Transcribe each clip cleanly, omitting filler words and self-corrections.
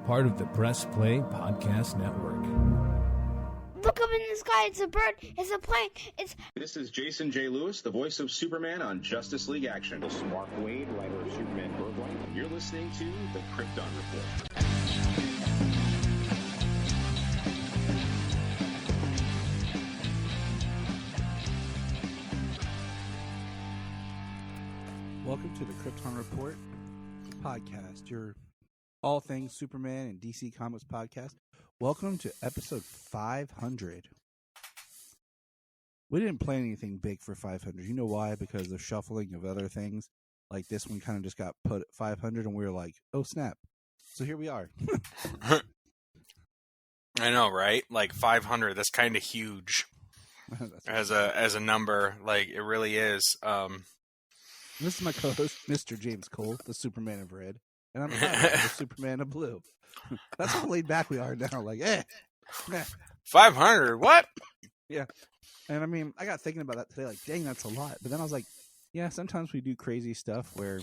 part of the Press Play Podcast Network. Look up in the sky, it's a bird, it's a plane, This is Jason J. Lewis, the voice of Superman on Justice League Action. This is Mark Wade, writer of Superman Birthright. You're listening to The Krypton Report. Welcome to the Krypton Report podcast, your all things Superman and DC Comics podcast. Welcome to episode 500. We didn't plan anything big for 500. You know why? Because the shuffling of other things. Like this one kind of just got put at 500 and we were like, oh snap. So here we are. I know, right? Like 500, that's kind of huge as a number. Like it really is. This is my co-host, Mr. James Cole, the Superman of Red. And I'm the Superman of Blue. That's how laid back we are now. Like, 500, what? Yeah. And I mean, I got thinking about that today, like, dang, that's a lot. But then I was like, yeah, sometimes we do crazy stuff where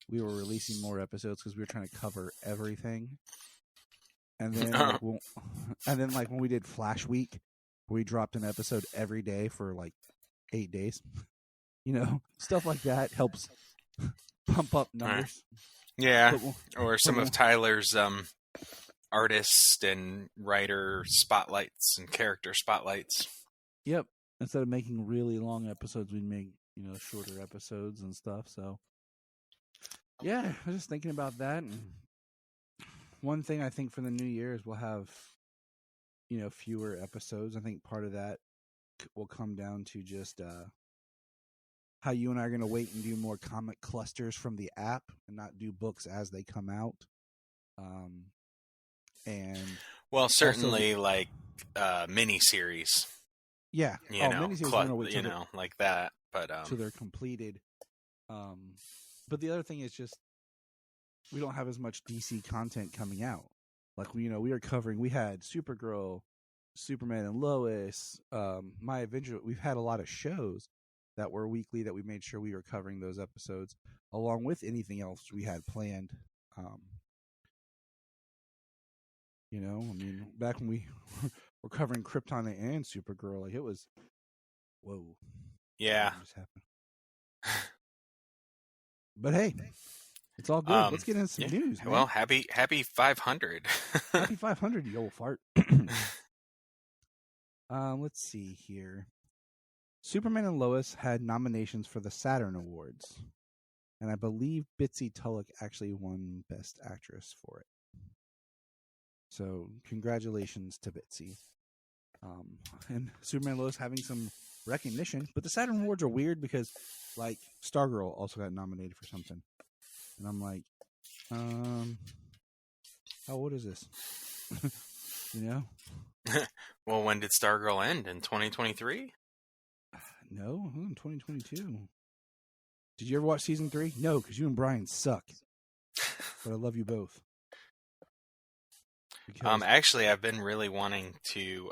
we were releasing more episodes because we were trying to cover everything. And then, like, when we did Flash Week, we dropped an episode every day for like 8 days. You know, stuff like that helps pump up numbers. Yeah, or some of Tyler's artist and writer spotlights and character spotlights. Yep. Instead of making really long episodes, we'd make, shorter episodes and stuff. So, yeah, I was just thinking about that. And one thing I think for the new year is we'll have, fewer episodes. I think part of that will come down to just how you and I are going to wait and do more comic clusters from the app and not do books as they come out. And certainly also, like mini-series. Yeah. Mini-series, like that. But so they're completed. But the other thing is just we don't have as much DC content coming out. Like, we had Supergirl, Superman and Lois, My Avenger. We've had a lot of shows that were weekly that we made sure we were covering those episodes along with anything else we had planned. Back when we were covering Krypton and Supergirl, like it was, whoa. Yeah. Just happened. But hey, it's all good. Let's get into some news, man. Well, happy 500. Happy 500, you old fart. Let's see here. Superman and Lois had nominations for the Saturn Awards, and I believe Bitsy Tulloch actually won Best Actress for it. So, congratulations to Bitsy. And Superman and Lois having some recognition, but the Saturn Awards are weird because, like, Stargirl also got nominated for something. And I'm like, what is this? Well, when did Stargirl end? In 2023? No, in 2022. Did you ever watch season 3? No, because you and Brian suck. But I love you both. Actually, I've been really wanting to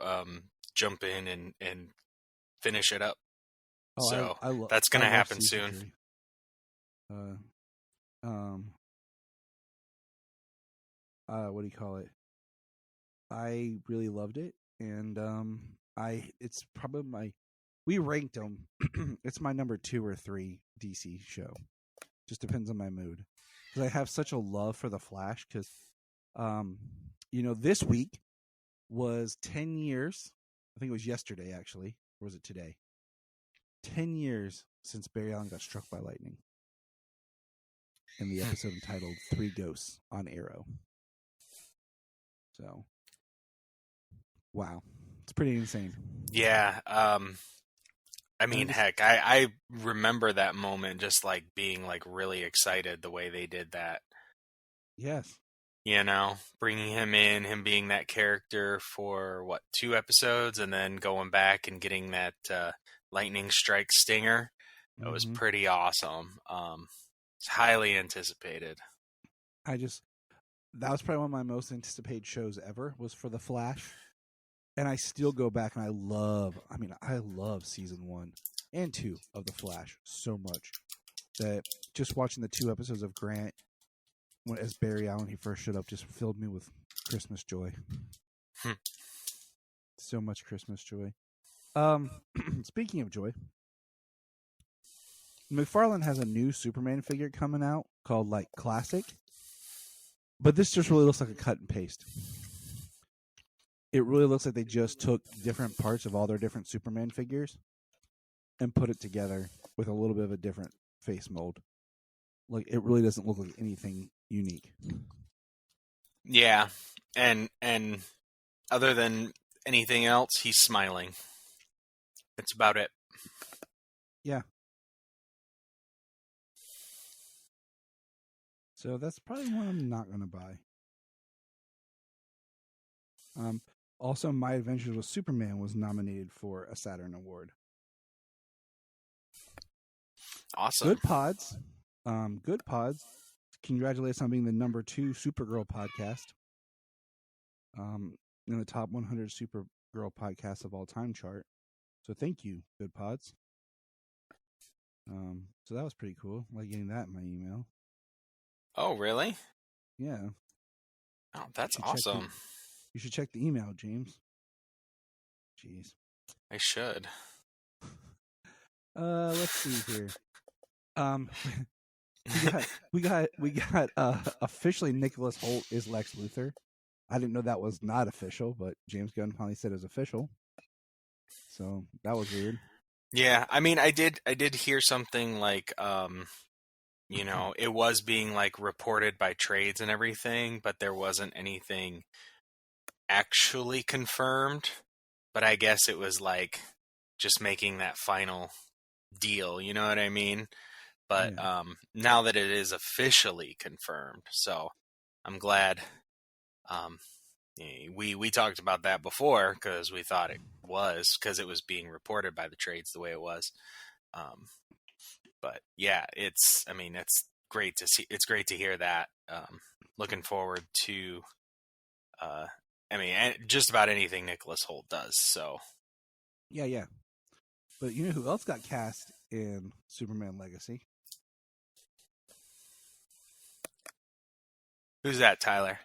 jump in and finish it up. That's going to happen soon. 3. What do you call it? I really loved it, and it's probably we ranked them. It's my number 2 or 3 DC show. Just depends on my mood. Because I have such a love for The Flash. Because, this week was 10 years. I think it was yesterday, actually. Or was it today? 10 years since Barry Allen got struck by lightning. In the episode entitled 3 Ghosts on Arrow. So, wow. It's pretty insane. Yeah. I mean, heck, I remember that moment just like being like really excited the way they did that. Yes. Bringing him in, him being that character for 2 episodes and then going back and getting that lightning strike stinger. It was pretty awesome. It's highly anticipated. That was probably one of my most anticipated shows ever was for The Flash. And I still go back and I love season 1 and 2 of The Flash so much that just watching the 2 episodes of Grant as Barry Allen, he first showed up, just filled me with Christmas joy. So much Christmas joy. Speaking of joy, McFarlane has a new Superman figure coming out called like Classic, but this just really looks like a cut and paste. It really looks like they just took different parts of all their different Superman figures and put it together with a little bit of a different face mold. Like, it really doesn't look like anything unique. Yeah, and other than anything else, he's smiling. That's about it. Yeah. So that's probably one I'm not going to buy. Also, My Adventures with Superman was nominated for a Saturn Award. Awesome. Good Pods. Good Pods. Congratulations on being the number 2 Supergirl podcast. In the top 100 Supergirl podcasts of all time chart. So thank you, Good Pods. So that was pretty cool. Like getting that in my email. Oh, really? Yeah. Oh, that's awesome. You should check the email, James. Jeez. I should. Let's see here. We got officially Nicholas Hoult is Lex Luthor. I didn't know that was not official, but James Gunn finally said it was official. So that was weird. Yeah, I mean, I did hear something like, it was being like reported by trades and everything, but there wasn't anything actually confirmed. But I guess it was like just making that final deal. You know what I mean? But Yeah. Now that it is officially confirmed, so I'm glad. We talked about that before because we thought it was because it was being reported by the trades the way it was. But yeah, it's great to see. It's great to hear that. Looking forward to, just about anything Nicholas Hoult does. So Yeah. But you know who else got cast in Superman Legacy? Who's that, Tyler?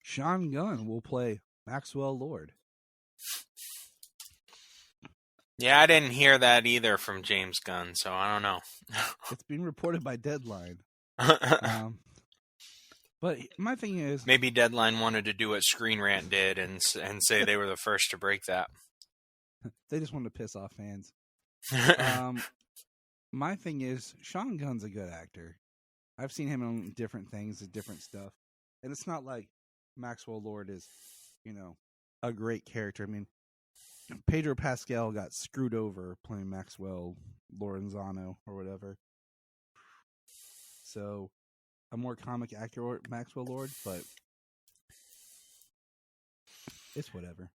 Sean Gunn will play Maxwell Lord. Yeah, I didn't hear that either from James Gunn, so I don't know. It's being reported by Deadline. But my thing is, maybe Deadline wanted to do what Screen Rant did and say they were the first to break that. They just wanted to piss off fans. My thing is, Sean Gunn's a good actor. I've seen him on different things and different stuff. And it's not like Maxwell Lord is, a great character. I mean, Pedro Pascal got screwed over playing Maxwell Lorenzano or whatever. So, a more comic accurate Maxwell Lord, but it's whatever.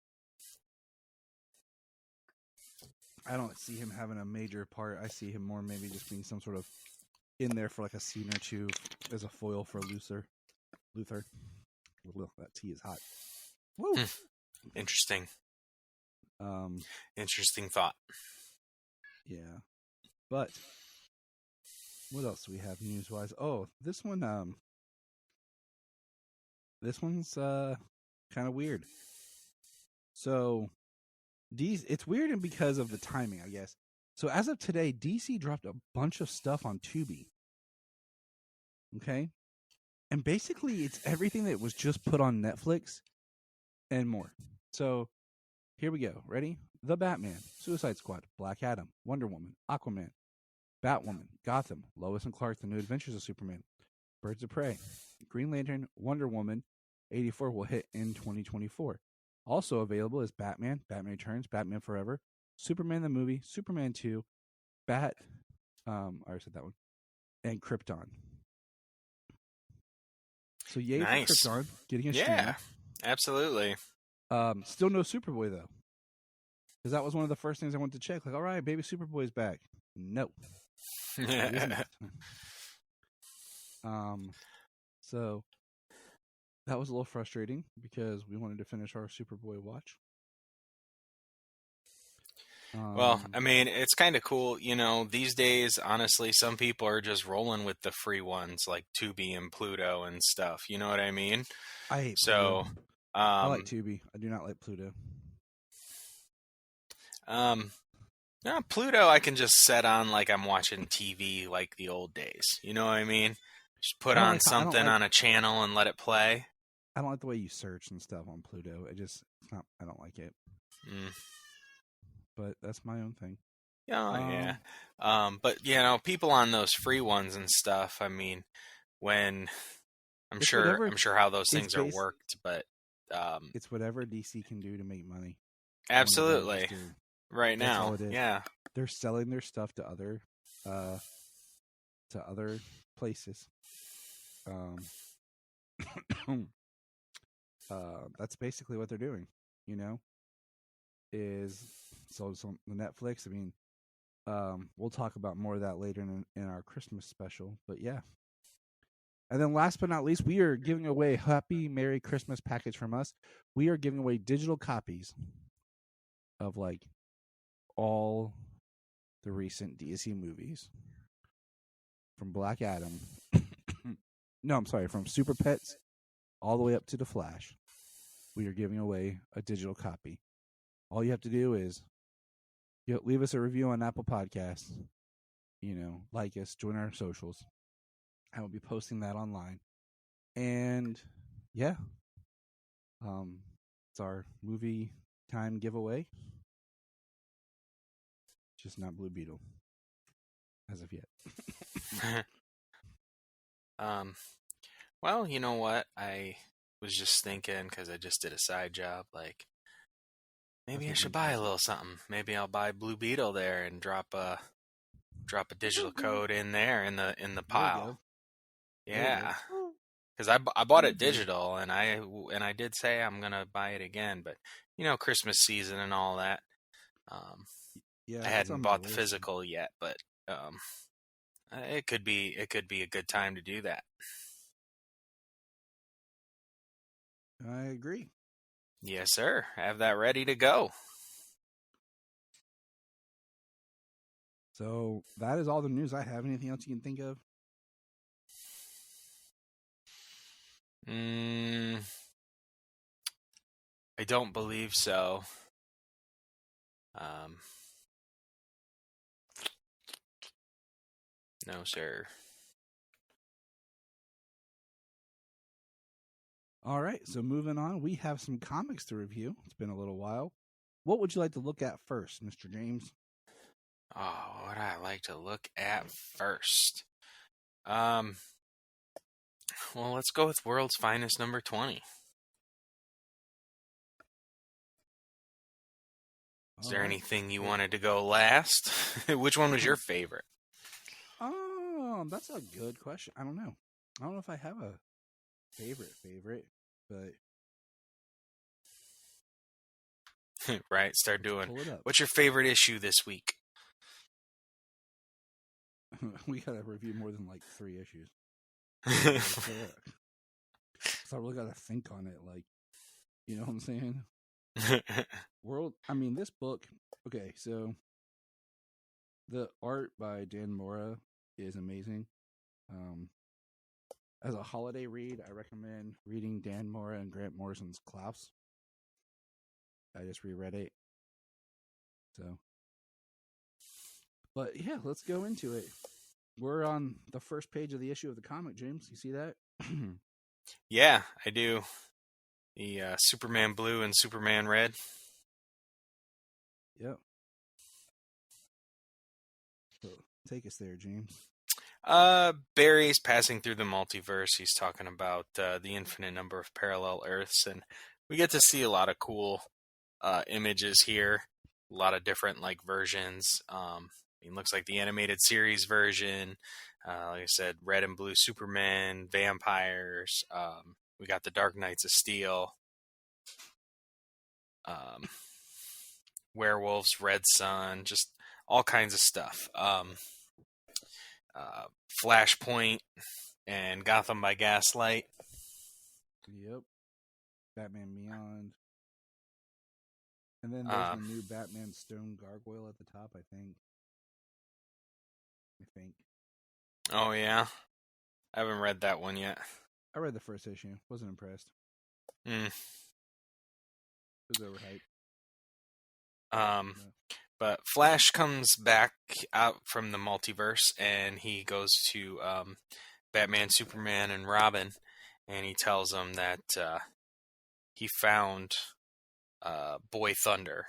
I don't see him having a major part. I see him more maybe just being some sort of in there for like a scene or two as a foil for Luther. Well, that tea is hot. Woo! Interesting. Interesting thought. Yeah. But what else do we have news-wise? Oh, this one. This one's kind of weird. So, it's weird and because of the timing, I guess. So as of today, DC dropped a bunch of stuff on Tubi. Okay? And basically, it's everything that was just put on Netflix and more. So, here we go. Ready? The Batman, Suicide Squad, Black Adam, Wonder Woman, Aquaman, Batwoman, Gotham, Lois and Clark, The New Adventures of Superman, Birds of Prey, Green Lantern, Wonder Woman, 84 will hit in 2024. Also available is Batman, Batman Returns, Batman Forever, Superman the Movie, Superman 2, I already said that one, and Krypton. So yay nice. for Krypton, getting a stream. Yeah, absolutely. Still no Superboy, though. Because that was one of the first things I wanted to check. Like, all right, baby Superboy's back. No. So that was a little frustrating because we wanted to finish our Superboy watch. Well, I mean, it's kind of cool, these days, honestly, some people are just rolling with the free ones like Tubi and Pluto and stuff. You know what I mean? I hate So, Pluto. I like Tubi. I do not like Pluto. No, Pluto I can just set on like I'm watching TV like the old days. You know what I mean? Just put on something on a channel and let it play. I don't like the way you search and stuff on Pluto. I don't like it. But that's my own thing. Oh, yeah. But people on those free ones and stuff, I mean, when I'm sure how those things are worked, but it's whatever DC can do to make money. Absolutely. Right That's now. all it is. Yeah. They're selling their stuff to other places. That's basically what they're doing, is sold some the Netflix. I mean, we'll talk about more of that later in our Christmas special, but yeah. And then last but not least, we are giving away a Happy Merry Christmas package from us. We are giving away digital copies of like all the recent DC movies, from Black Adam. No, I'm sorry, from Super Pets all the way up to The Flash. We are giving away a digital copy. All you have to do is leave us a review on Apple Podcasts. Like us, join our socials. I will be posting that online. And yeah, it's our movie time giveaway. Just not Blue Beetle as of yet. Well, you know what? I was just thinking, because I just did a side job, like maybe I should buy a little something. Maybe I'll buy Blue Beetle there and drop a digital code in there in the pile. Yeah, because I bought it digital, and I did say I'm gonna buy it again, but Christmas season and all that. Yeah, I hadn't bought the physical yet, but it could be a good time to do that. I agree. Yes, sir. Have that ready to go. So that is all the news I have. Anything else you can think of? I don't believe so. No, sir. All right, so moving on, we have some comics to review. It's been a little while. What would you like to look at first, Mr. James? Oh, what would I like to look at first? Well, let's go with World's Finest number 20. Is there anything you wanted to go last? Which one was your favorite? That's a good question. I don't know. I don't know if I have a favorite, but right, start doing. What's your favorite issue this week? We gotta review more than like 3 issues. So I really gotta think on it, like, you know what I'm saying? This book. Okay, so the art by Dan Mora is amazing. As a holiday read, I recommend reading Dan Mora and Grant Morrison's Klaus. I just reread it. But yeah, let's go into it. We're on the first page of the issue of the comic, James. You see that? Yeah, I do. The Superman Blue and Superman Red. Yep. So take us there, James. Barry's passing through the multiverse. He's talking about the infinite number of parallel Earths, and we get to see a lot of cool images here. A lot of different versions. It looks like the animated series version. Like I said, red and blue Superman, vampires. We got the Dark Knights of Steel. Werewolves, Red Sun, just all kinds of stuff. Flashpoint and Gotham by Gaslight. Yep. Batman Beyond. And then there's the new Batman Stone Gargoyle at the top, I think. Oh, yeah? I haven't read that one yet. I read the first issue. Wasn't impressed. Mm. It was overhyped. But Flash comes back out from the multiverse, and he goes to Batman, Superman, and Robin, and he tells them that he found Boy Thunder.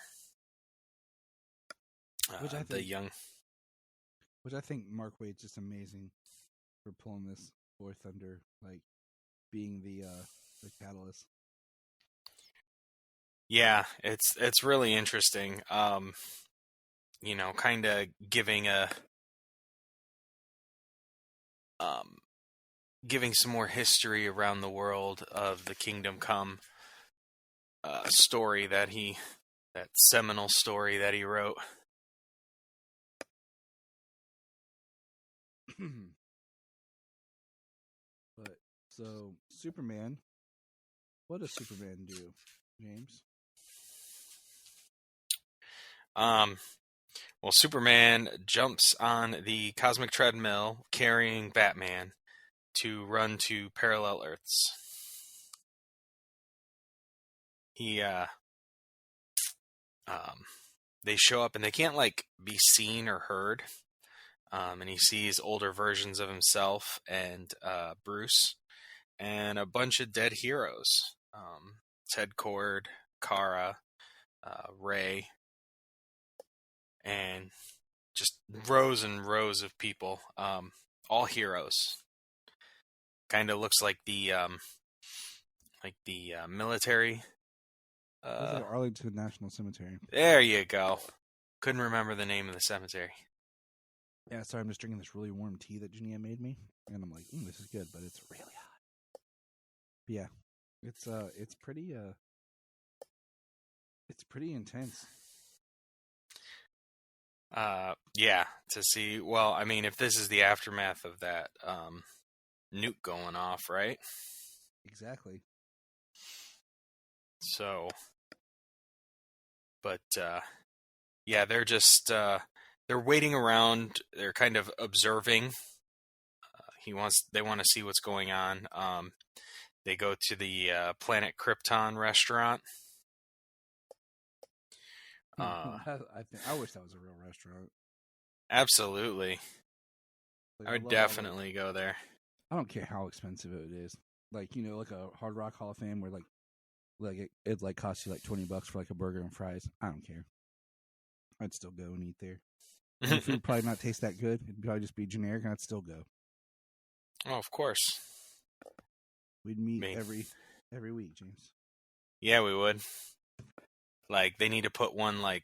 Which I think, the young... Which I think Mark Waid's just amazing for pulling this Boy Thunder, like being the catalyst. Yeah, it's really interesting. Kind of giving some more history around the world of the Kingdom Come story that seminal story that he wrote. But so Superman, what does Superman do, James? Well, Superman jumps on the cosmic treadmill carrying Batman to run to parallel Earths. They show up and they can't be seen or heard. And he sees older versions of himself and Bruce and a bunch of dead heroes. Ted Kord, Kara, Ray, and just rows and rows of people, all heroes. Kind of looks like the military. It's like Arlington National Cemetery. There you go. Couldn't remember the name of the cemetery. Yeah, sorry, I'm just drinking this really warm tea that Jania made me, and I'm like, this is good, but it's really hot. But yeah, it's pretty intense. Yeah, to see. Well, I mean, if this is the aftermath of that nuke going off, right? Exactly. So, but yeah, they're just they're waiting around. They're kind of observing. They want to see what's going on. They go to the Planet Krypton restaurant. I wish that was a real restaurant. Absolutely. Like, I would definitely go there. I don't care how expensive it is. Like a Hard Rock Hall of Fame where it costs you $20 for a burger and fries. I don't care. I'd still go and eat there. And the food would probably not taste that good. It'd probably just be generic, and I'd still go. Oh, of course. We'd meet every week, James. Yeah, we would. They need to put an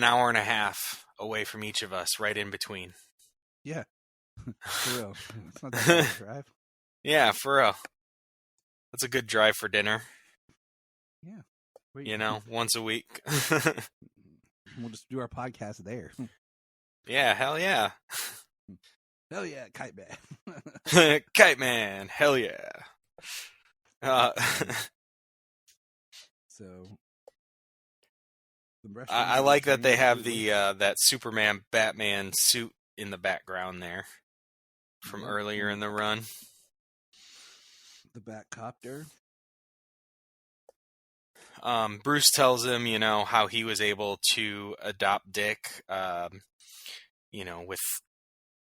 hour and a half away from each of us, right in between. Yeah. For real. It's not that bad of a drive. Yeah, for real. That's a good drive for dinner. Yeah. Once a week. We'll just do our podcast there. Yeah, hell yeah. Hell yeah, Kite Man. Kite Man, hell yeah. So I like that they have the that Superman Batman suit in the background there from earlier in the run. The Batcopter. Bruce tells him, how he was able to adopt Dick, with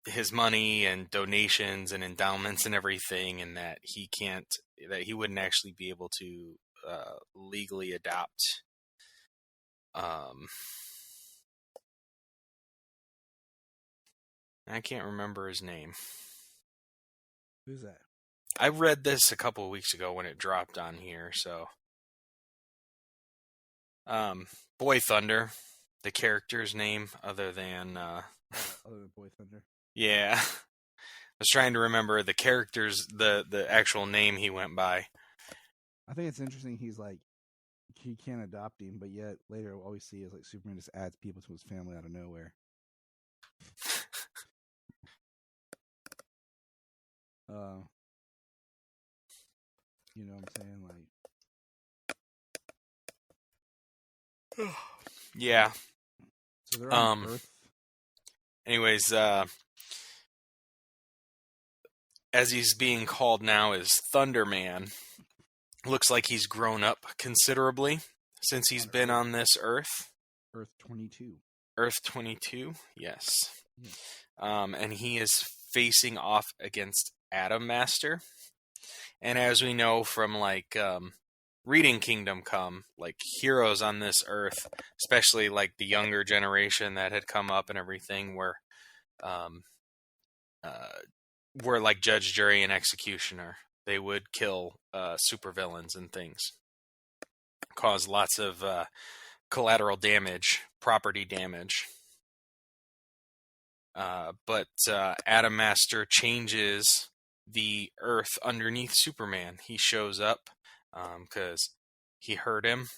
his money and donations and endowments and everything, and that he wouldn't actually be able to legally adopt. I can't remember his name. Who's that? I read this a couple of weeks ago when it dropped on here, so. Boy Thunder, the character's name, other than Boy Thunder. Yeah. I was trying to remember the character's, the actual name he went by. I think it's interesting he can't adopt him, but yet later all we see is Superman just adds people to his family out of nowhere. You know what I'm saying? Yeah. So they're on Earth. Anyways, as he's being called now as Thunderman, looks like he's grown up considerably since he's been on this Earth. Earth 22. Earth 22, yes. Yeah. And he is facing off against Atom Master. And as we know from like reading Kingdom Come, like heroes on this Earth, especially like the younger generation that had come up and everything, were like Judge, Jury, and Executioner. They would kill supervillains and things, cause lots of collateral damage, property damage. But Atom Master changes the Earth underneath Superman. He shows up because he heard him,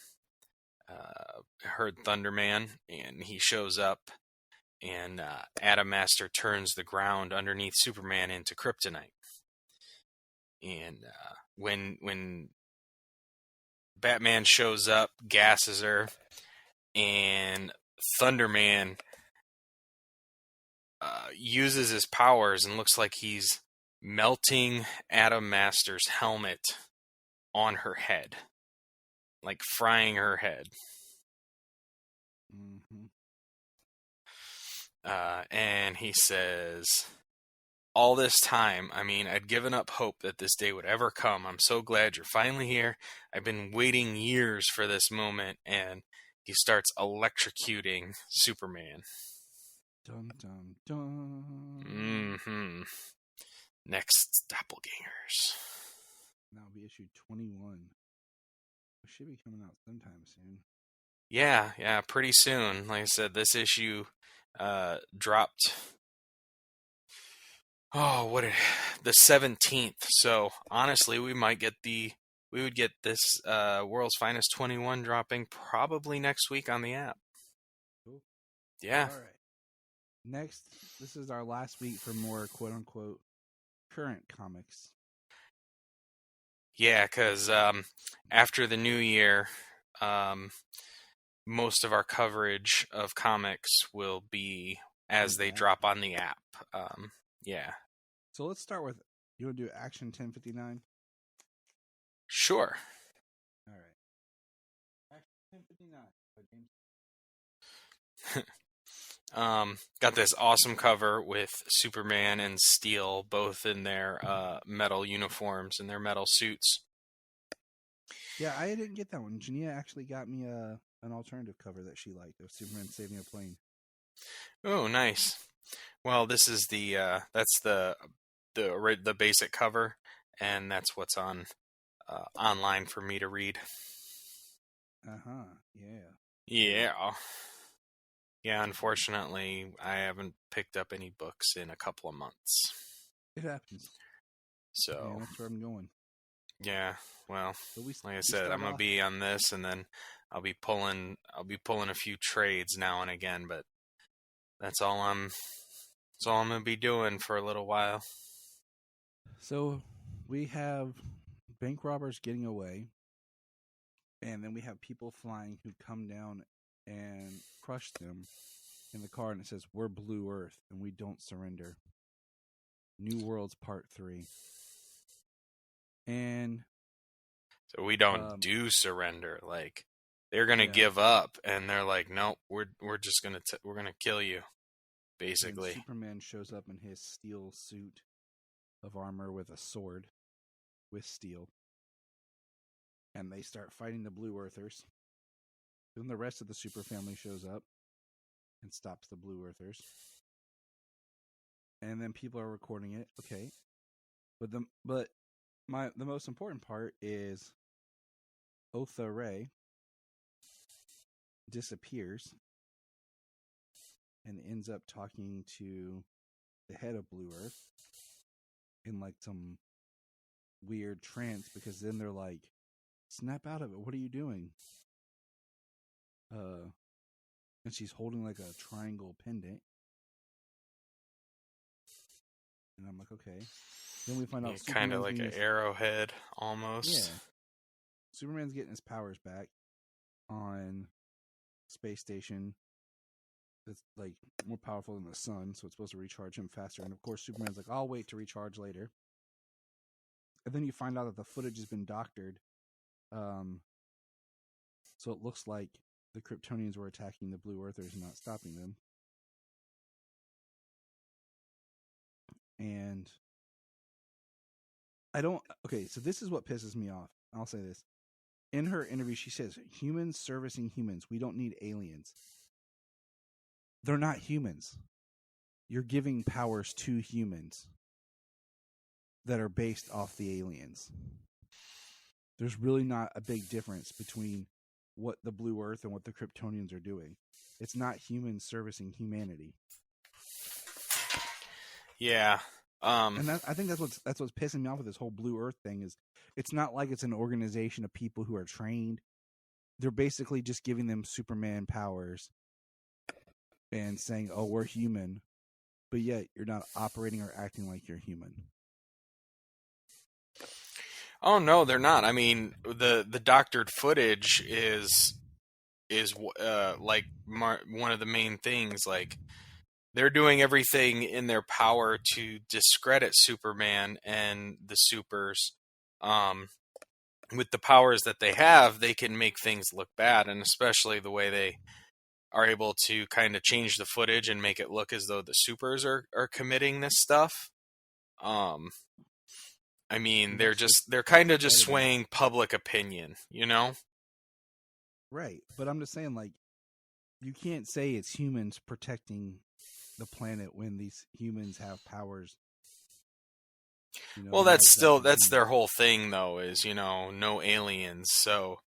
heard Thunderman, and he shows up, and Atom Master turns the ground underneath Superman into kryptonite. And when Batman shows up, gasses her, and Thunderman uses his powers and looks like he's melting Atom Master's helmet on her head, like frying her head. Mm-hmm. And he says, all this time, I mean, I'd given up hope that this day would ever come. I'm so glad you're finally here. I've been waiting years for this moment. And he starts electrocuting Superman. Dun, dun, dun. Mm-hmm. Next, Doppelgangers. That'll be issue 21. It should be coming out sometime soon. Yeah, pretty soon. Like I said, this issue dropped. The 17th. So honestly, we would get this World's Finest 21 dropping probably next week on the app. Cool. Yeah. All right. Next, this is our last week for more quote unquote current comics. Yeah, because after the new year, most of our coverage of comics will be as they drop on the app. Yeah. So let's start with, you want to do Action 1059? Sure. All right. Action 1059. Got this awesome cover with Superman and Steel both in their metal uniforms and their metal suits. Yeah, I didn't get that one. Jania actually got me an alternative cover that she liked of Superman saving a plane. Oh, nice. Well, this is that's the basic cover, and that's what's on online for me to read. Yeah. Yeah, unfortunately, I haven't picked up any books in a couple of months. It happens. So yeah, that's where I'm going. Yeah, well, like I said, I'm gonna be on this, and then I'll be pulling a few trades now and again, but that's all I'm gonna be doing for a little while. So we have bank robbers getting away, and then we have people flying who come down and crush them in the car, and it says, "We're Blue Earth, and we don't surrender." New Worlds Part 3. And so we don't do surrender. Like, they're gonna give up, and they're like, "Nope, we're just gonna we're gonna kill you." Basically, and Superman shows up in his steel suit of armor with a sword with steel, and they start fighting the Blue Earthers. Then the rest of the Super family shows up and stops the Blue Earthers. And then people are recording it. Okay. But the most important part is Otha Ray disappears and ends up talking to the head of Blue Earth in like some weird trance, because then they're like, "Snap out of it. What are you doing?" And she's holding like a triangle pendant. And I'm like, okay. Then we find out kind of like an arrowhead almost. Yeah. Superman's getting his powers back on space station that's like more powerful than the sun, so it's supposed to recharge him faster. And of course, Superman's like, "I'll wait to recharge later." And then you find out that the footage has been doctored, so it looks like the Kryptonians were attacking the Blue Earthers and not stopping them. And I don't. Okay, so this is what pisses me off. I'll say this. In her interview, she says, "Humans servicing humans. We don't need aliens." They're not humans. You're giving powers to humans that are based off the aliens. There's really not a big difference between what the Blue Earth and what the Kryptonians are doing. It's not humans servicing humanity. Yeah. And I think that's what's pissing me off with this whole Blue Earth thing is it's not like it's an organization of people who are trained. They're basically just giving them Superman powers and saying, "Oh, we're human," but yet you're not operating or acting like you're human. Oh no, they're not. I mean, the doctored footage is like one of the main things. Like, they're doing everything in their power to discredit Superman and the supers. With the powers that they have, they can make things look bad, and especially the way they are able to kind of change the footage and make it look as though the supers are committing this stuff. I mean, they're kind of just swaying public opinion, you know? Right. But I'm just saying, like, you can't say it's humans protecting the planet when these humans have powers. You know, Well, that's their whole thing, though, is, you know, no aliens. So,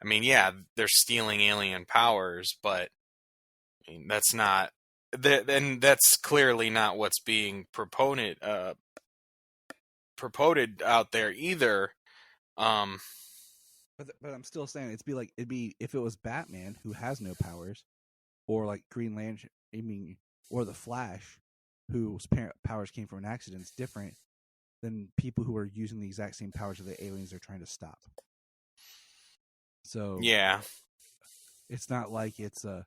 I mean, yeah, they're stealing alien powers, but I mean, that's not, and that's clearly not what's being proponed out there either. But I'm still saying it'd be if it was Batman who has no powers, or like Green Lantern, or the Flash, whose powers came from an accident. It's different than people who are using the exact same powers of the aliens they're trying to stop. So yeah, it's not like it's a.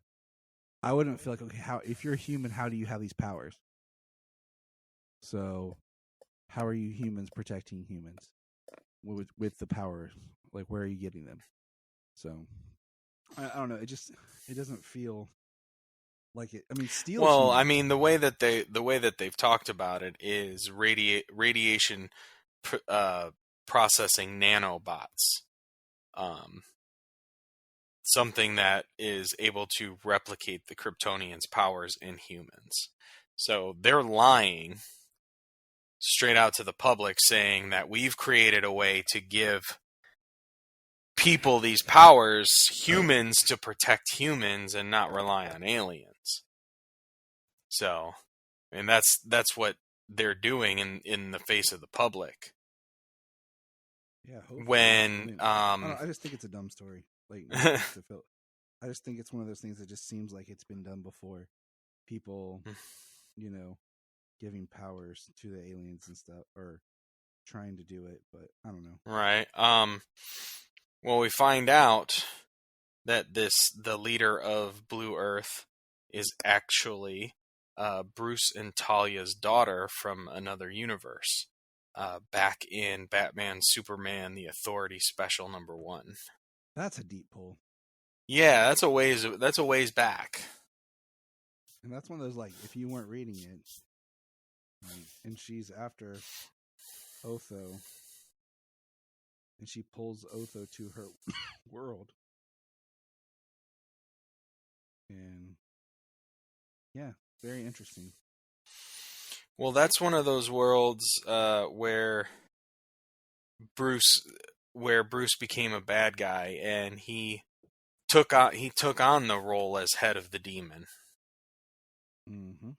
I wouldn't feel like, okay, if you're a human, how do you have these powers? So, how are you humans protecting humans with the powers? Like, where are you getting them? So, I don't know. It doesn't feel like it. I mean, steel. Well, humans. I mean, the way that they've talked about it is radiation processing nanobots. Something that is able to replicate the Kryptonians' powers in humans. So they're lying straight out to the public, saying that we've created a way to give people these powers, humans, to protect humans and not rely on aliens. So, and that's what they're doing in the face of the public. Yeah. When I just think it's a dumb story. Like, I just think it's one of those things that just seems like it's been done before. People, you know, giving powers to the aliens and stuff, or trying to do it, but I don't know. Right. Well, we find out that the leader of Blue Earth is actually Bruce and Talia's daughter from another universe, back in Batman Superman The Authority Special #1. That's a deep pull. Yeah, that's a ways back. And that's one of those, like, if you weren't reading it, and she's after Otho, and she pulls Otho to her world. And yeah, very interesting. Well, that's one of those worlds where Bruce became a bad guy, and he took on the role as head of the Demon. Mm-hmm.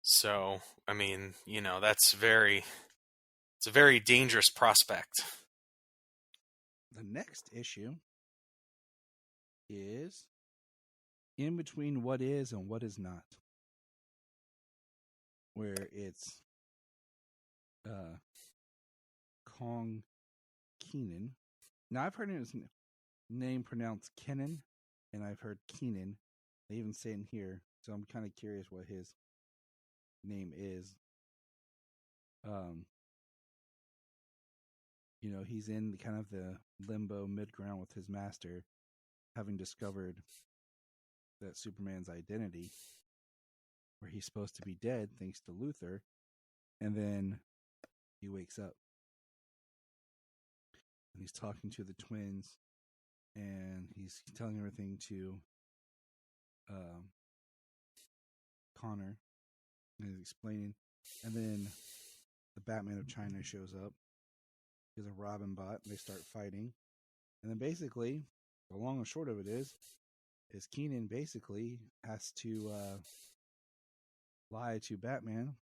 So, I mean, you know, it's a very dangerous prospect. The next issue is in between what is and what is not, where it's Kong Kenan. Now, I've heard his name pronounced Kenan, and I've heard Keenan. They even say in here, so I'm kind of curious what his name is. He's in kind of the limbo mid-ground with his master, having discovered that Superman's identity, where he's supposed to be dead thanks to Luthor, and then he wakes up. And he's talking to the twins, and he's telling everything to Connor, and he's explaining. And then the Batman of China shows up. He's a Robin bot. They start fighting. And then basically, the long and short of it is Keenan basically has to lie to Batman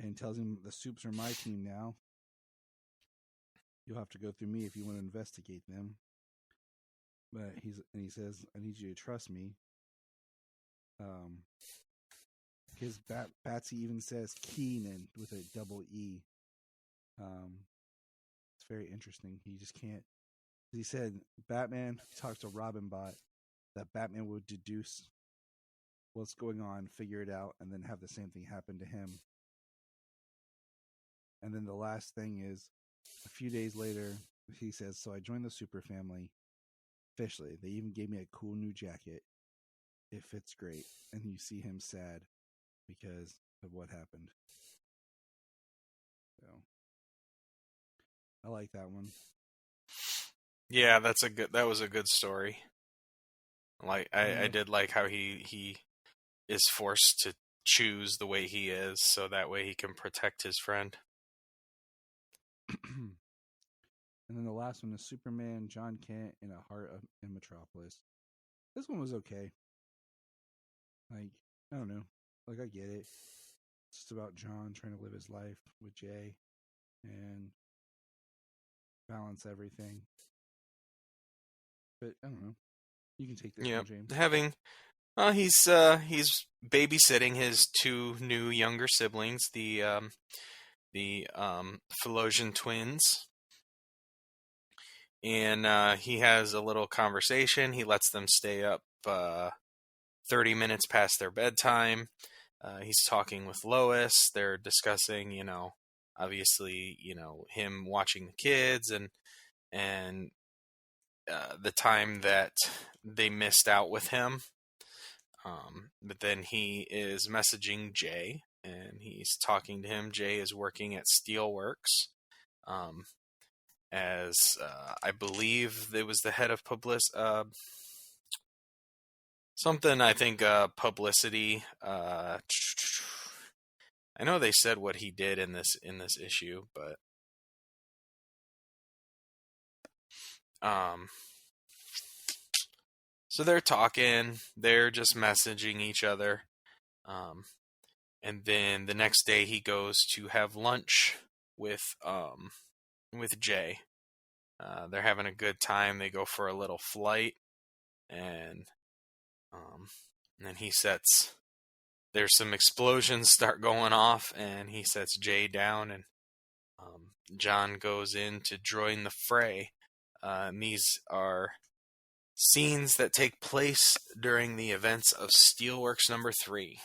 and tells him the Supes are my team now. You'll have to go through me if you want to investigate them. But he says, I need you to trust me. His Batsy even says Keenan with a double E. It's very interesting. He just can't. He said Batman talks to Robin Bot that Batman would deduce what's going on, figure it out, and then have the same thing happen to him. And then the last thing is, a few days later, he says, so I joined the Super Family officially. They even gave me a cool new jacket. It fits great. And you see him sad because of what happened. So I like that one. Yeah, that was a good story. Like I did like how he is forced to choose the way he is, so that way he can protect his friend. And then the last one is Superman, John Kent, in a Heart in Metropolis. This one was okay. Like, I don't know. Like, I get it. It's just about John trying to live his life with Jay and balance everything. But I don't know. You can take this one, James. He's babysitting his two new younger siblings, the Philosian twins. And he has a little conversation. He lets them stay up 30 minutes past their bedtime. He's talking with Lois. They're discussing, obviously, him watching the kids and the time that they missed out with him. But then he is messaging Jay, and he's talking to him. Jay is working at Steelworks. As I believe it was the head of publicity. I know they said what he did in this issue, but so they're talking. They're just messaging each other. And then the next day he goes to have lunch with Jay. They're having a good time. They go for a little flight, and then there's some explosions start going off, and he sets Jay down, and John goes in to join the fray. And these are scenes that take place during the events of Steelworks number 3.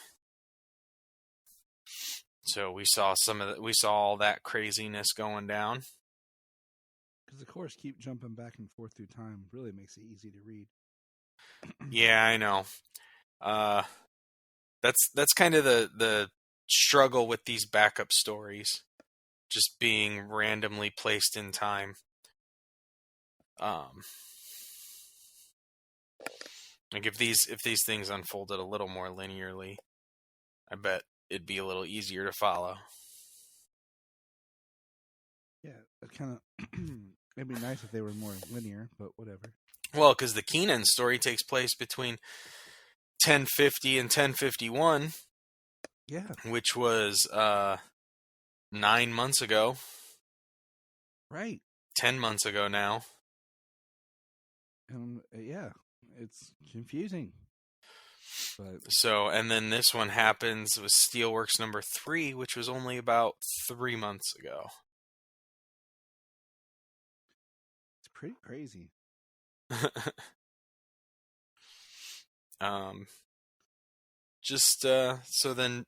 So we saw all that craziness going down. Because, of course, keep jumping back and forth through time really makes it easy to read. Yeah, I know. That's kind of the struggle with these backup stories, just being randomly placed in time. Like if these things unfolded a little more linearly, I bet it'd be a little easier to follow. Yeah, that kind of it'd be nice if they were more linear, but whatever. Well, because the Keenan story takes place between 1050 and 1051. Yeah, which was 9 months ago. Right. 10 months ago now. Yeah, it's confusing. But so, and then this one happens with Steelworks number 3, which was only about 3 months ago. It's pretty crazy. So then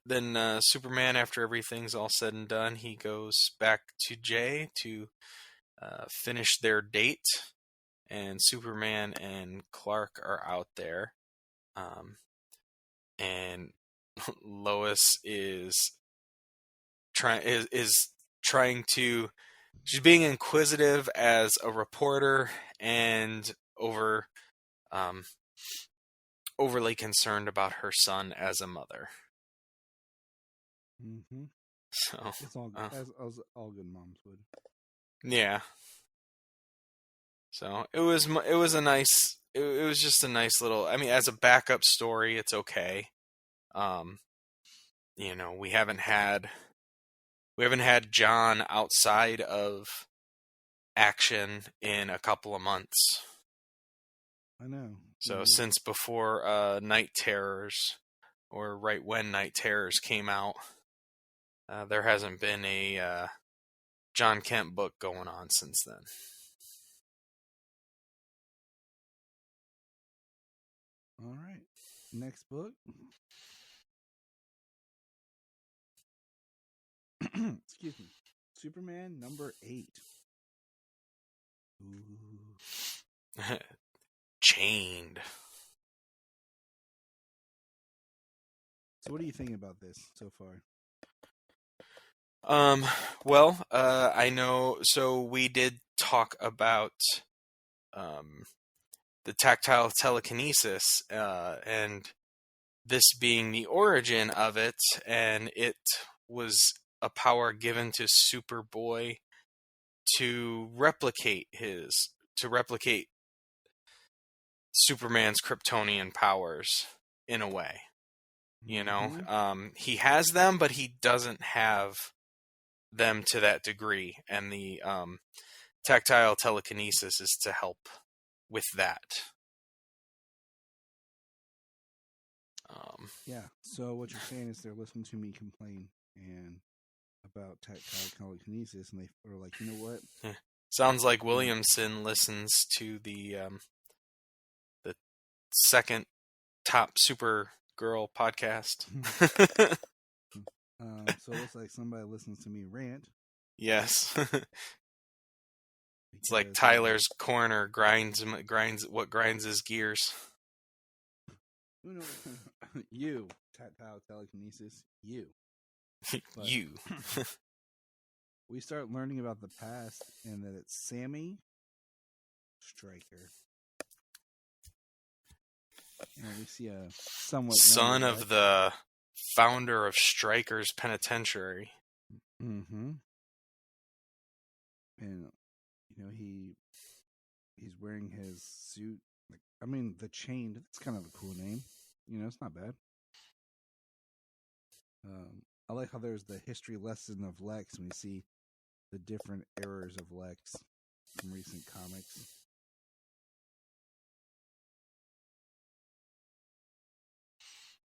Superman, after everything's all said and done, he goes back to Jay to finish their date, and Superman and Clark are out there, and Lois is trying to. She's being inquisitive as a reporter and overly concerned about her son as a mother. Mm-hmm. So it's all as all good moms would. Yeah. So it was just a nice little. I mean, as a backup story, it's okay. We haven't had John outside of action in a couple of months. I know. So since before Night Terrors, or right when Night Terrors came out, there hasn't been a John Kent book going on since then. All right. Next book. Excuse me. Superman number 8. Ooh. Chained. So what do you think about this so far? I know. So we did talk about the tactile telekinesis, and this being the origin of it, and it was a power given to Superboy to replicate Superman's Kryptonian powers in a way. You know, he has them, but he doesn't have them to that degree, and the tactile telekinesis is to help with that. Yeah. So what you're saying is they're listening to me complain and about tactile telekinesis, and they are like, you know what? Yeah. Sounds like Williamson listens to the second top Supergirl podcast. So it looks like somebody listens to me rant. Yes. It's like Tyler's corner grinds his gears. Who knows? You, tactile telekinesis, you. But you. We start learning about the past, and that it's Sammy Stryker. And we see a somewhat son of the founder of Stryker's Penitentiary. Mm-hmm. And he's wearing his suit. The Chained. That's kind of a cool name. It's not bad. I like how there's the history lesson of Lex, and we see the different errors of Lex from recent comics.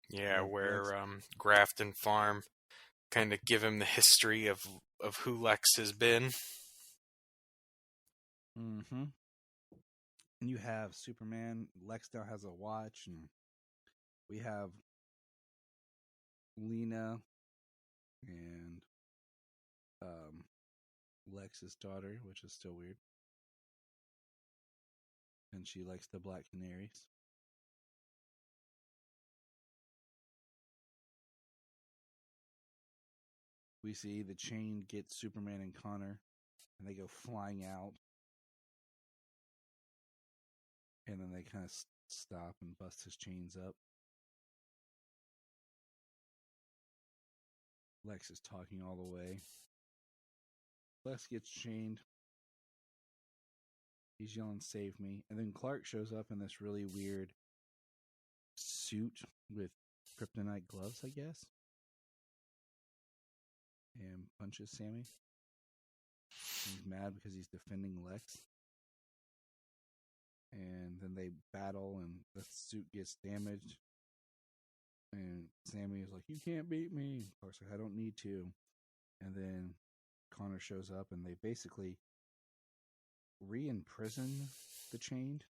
Yeah, where Grafton Farm kind of give him the history of who Lex has been. Mm-hmm. And you have Superman. Lex now has a watch, and we have Lena and Lex's daughter, which is still weird. And she likes the Black Canaries. We see the Chain get Superman and Connor, and they go flying out. And then they kind of stop and bust his chains up. Lex is talking all the way. Lex gets chained. He's yelling, "Save me." And then Clark shows up in this really weird suit with kryptonite gloves, I guess. And punches Sammy. He's mad because he's defending Lex. And then they battle, and the suit gets damaged. And Sammy is like, "You can't beat me." Clark's like, "I don't need to." And then Connor shows up, and they basically re-imprison the Chained.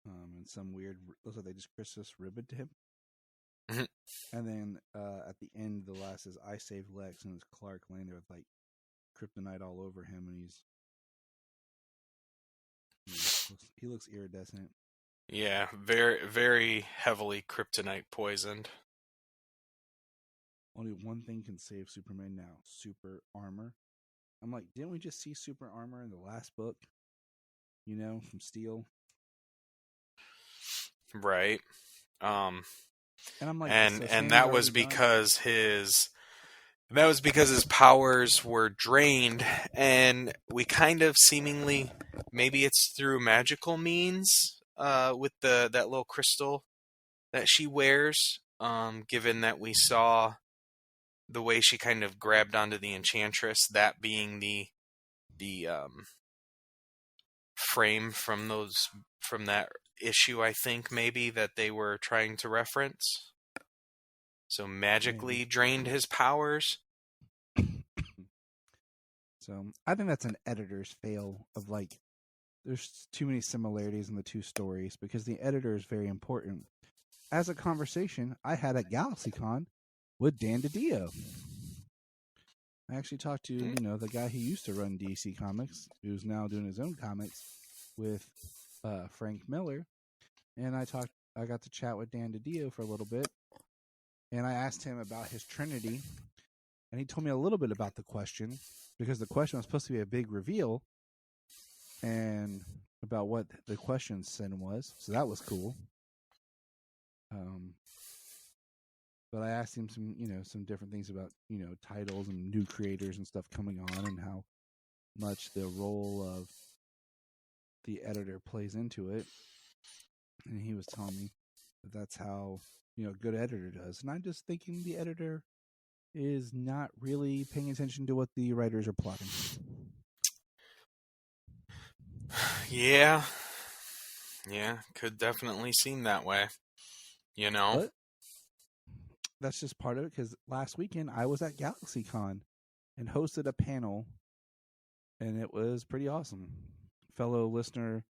and some weird looks like they just Christmas ribbon to him. Mhm. And then at the end, the last is I saved Lex, and it's Clark laying there with like kryptonite all over him, and he looks iridescent. Yeah, very, very heavily kryptonite poisoned. Only one thing can save Superman now: super armor. I'm like, didn't we just see super armor in the last book? You know, from Steel. Right. And I'm like, and that was because his powers were drained, and we kind of seemingly, maybe it's through magical means, with that little crystal that she wears. Given that we saw the way she kind of grabbed onto the Enchantress, that being the frame from that issue, I think maybe that they were trying to reference. So magically drained his powers. So I think that's an editor's fail of like, there's too many similarities in the two stories because the editor is very important. As a conversation I had at GalaxyCon with Dan DiDio. I actually talked to, the guy who used to run DC Comics, who's now doing his own comics with Frank Miller. And I got to chat with Dan DiDio for a little bit. And I asked him about his Trinity. And he told me a little bit about the question, because the question was supposed to be a big reveal. And about what the question said was. So that was cool. But I asked him some different things about, titles and new creators and stuff coming on, and how much the role of the editor plays into it. And he was telling me that that's how, a good editor does. And I'm just thinking the editor is not really paying attention to what the writers are plotting. Yeah, could definitely seem that way. But that's just part of it, because last weekend I was at GalaxyCon and hosted a panel, and it was pretty awesome. Fellow listener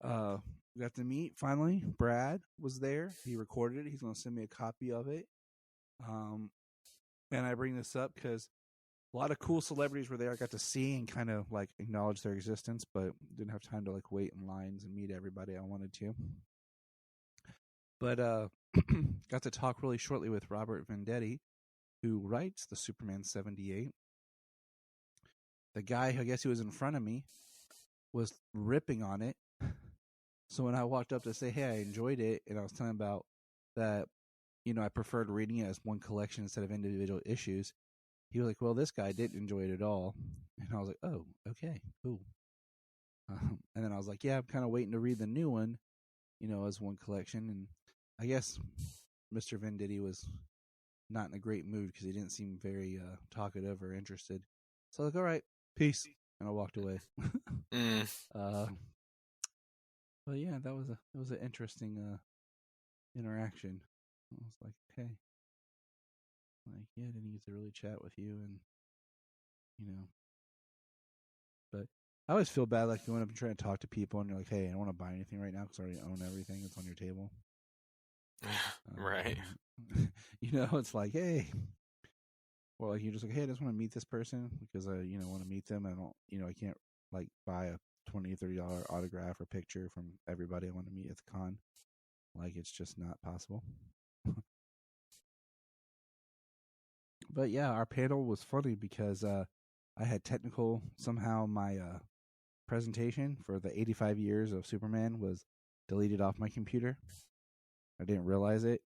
got to meet finally. Brad was there. He recorded it. He's going to send me a copy of it. And I bring this up because a lot of cool celebrities were there. I got to see and kind of like acknowledge their existence, but didn't have time to like wait in lines and meet everybody I wanted to. But got to talk really shortly with Robert Venditti, who writes the Superman 78. The guy, I guess, who was in front of me was ripping on it. So when I walked up to say, hey, I enjoyed it, and I was telling him about that, I preferred reading it as one collection instead of individual issues, he was like, well, this guy didn't enjoy it at all. And I was like, oh, okay, cool. And then I was like, yeah, I'm kind of waiting to read the new one, as one collection. And I guess Mr. Venditti was not in a great mood because he didn't seem very talkative or interested. So I was like, all right, peace. And I walked away. But yeah, that was an interesting interaction. I was like, okay. Like, yeah, I didn't get to really chat with you, and but I always feel bad like going up and trying to talk to people, and you're like, hey, I don't want to buy anything right now because I already own everything that's on your table. Right. It's like, hey, or like you're just like, hey, I just want to meet this person because I want to meet them. I don't, I can't like buy a $20, $30 autograph or picture from everybody I want to meet at the con. Like, it's just not possible. But yeah, our panel was funny because I had technical, somehow my presentation for the 85 years of Superman was deleted off my computer. I didn't realize it.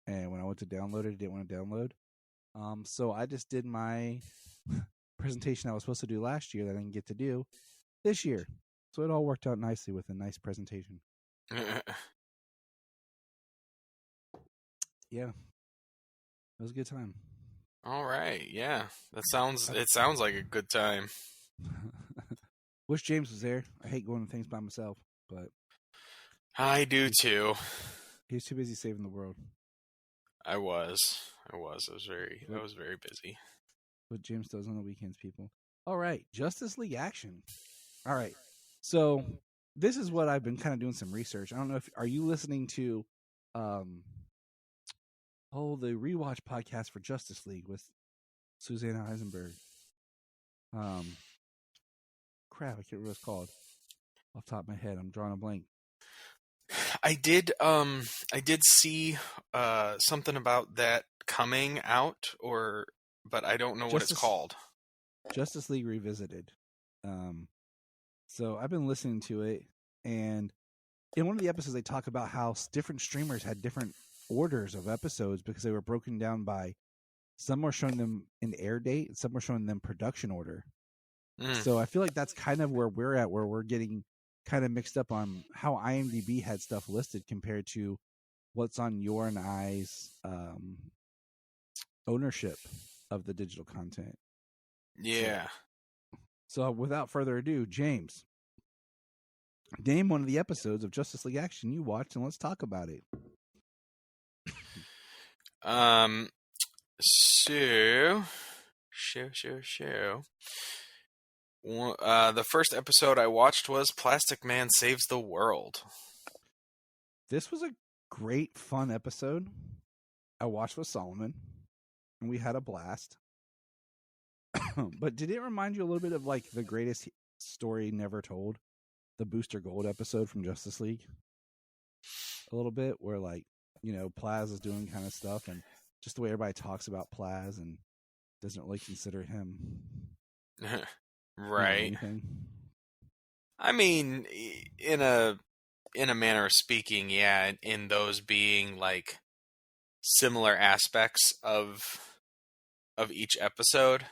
And when I went to download it, I didn't want to download. So I just did my presentation I was supposed to do last year that I didn't get to do this year. So it all worked out nicely with a nice presentation. Yeah. It was a good time. All right, yeah. It sounds like a good time. Wish James was there. I hate going to things by myself, but I do too. He's too busy saving the world. I was very busy. What James does on the weekends, people. All right, Justice League action. All right. So this is what I've been kind of doing some research. I don't know if are you listening to the rewatch podcast for Justice League with Susanna Heisenberg. Crap, I can't remember what it's called. Off the top of my head, I'm drawing a blank. I did see something about that coming out, but I don't know what it's called. Justice League Revisited. So I've been listening to it, and in one of the episodes, they talk about how different streamers had different orders of episodes because they were broken down by some were showing them in air date, some were showing them production order. So I feel like that's kind of where we're at, where we're getting kind of mixed up on how IMDb had stuff listed compared to what's on your and I's ownership of the digital content. Yeah. So without further ado, James, name one of the episodes of Justice League Action you watched, and let's talk about it. The first episode I watched was Plastic Man Saves the World. This was a great, fun episode. I watched with Solomon, and we had a blast. But did it remind you a little bit of like the greatest story never told, the Booster Gold episode from Justice League? A little bit, where like, you know, Plaz is doing kind of stuff, and just the way everybody talks about Plaz and doesn't really consider him right. I mean, in a manner of speaking, yeah, in those being like similar aspects of each episode.